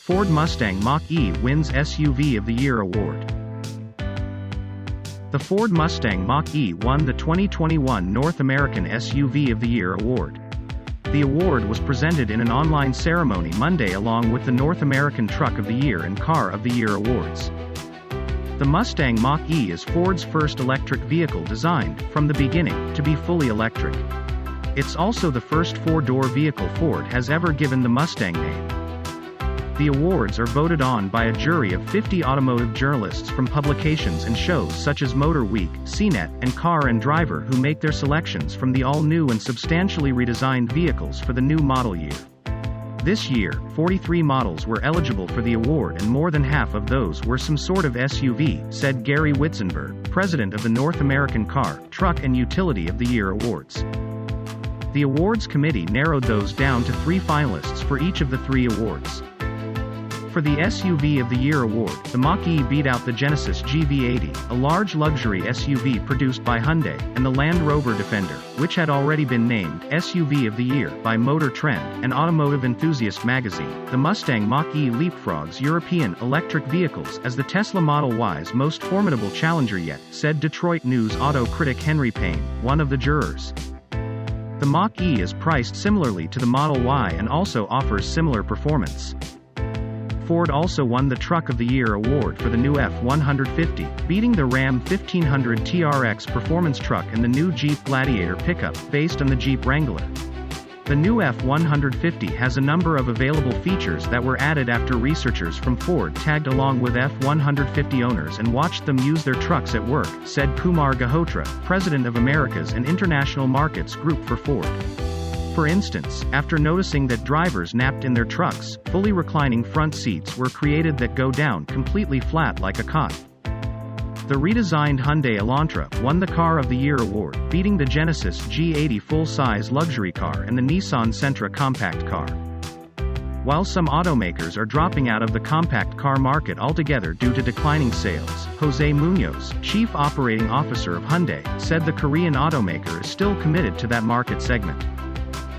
Ford Mustang Mach-E wins SUV of the Year award. The Ford Mustang Mach-E won the 2021 North American SUV of the Year award. The award was presented in an online ceremony Monday along with the North American Truck of the Year and Car of the Year awards. The Mustang Mach-E is Ford's first electric vehicle designed, from the beginning, to be fully electric. It's also the first four-door vehicle Ford has ever given the Mustang name. The awards are voted on by a jury of 50 automotive journalists from publications and shows such as Motor Week, CNET, and Car and Driver who make their selections from the all-new and substantially redesigned vehicles for the new model year. This year, 43 models were eligible for the award and more than half of those were some sort of SUV, said Gary Witzenberg, president of the North American Car, Truck and Utility of the Year awards. The awards committee narrowed those down to 3 finalists for each of the 3 awards. For the SUV of the Year award, the Mach-E beat out the Genesis GV80, a large luxury SUV produced by Hyundai, and the Land Rover Defender, which had already been named SUV of the Year by Motor Trend and Automotive Enthusiast magazine. The Mustang Mach-E leapfrogs European electric vehicles as the Tesla Model Y's most formidable challenger yet, said Detroit News auto critic Henry Payne, one of the jurors. The Mach-E is priced similarly to the Model Y and also offers similar performance. Ford also won the Truck of the Year award for the new F-150, beating the Ram 1500 TRX performance truck and the new Jeep Gladiator pickup, based on the Jeep Wrangler. The new F-150 has a number of available features that were added after researchers from Ford tagged along with F-150 owners and watched them use their trucks at work, said Kumar Gahotra, president of Americas and International Markets Group for Ford. For instance, after noticing that drivers napped in their trucks, fully reclining front seats were created that go down completely flat like a cot. The redesigned Hyundai Elantra won the Car of the Year award, beating the Genesis G80 full-size luxury car and the Nissan Sentra compact car. While some automakers are dropping out of the compact car market altogether due to declining sales, Jose Munoz, chief operating officer of Hyundai, said the Korean automaker is still committed to that market segment.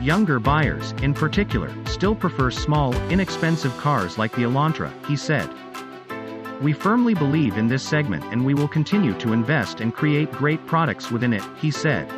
Younger buyers, in particular, still prefer small, inexpensive cars like the Elantra, he said. We firmly believe in this segment and we will continue to invest and create great products within it, he said.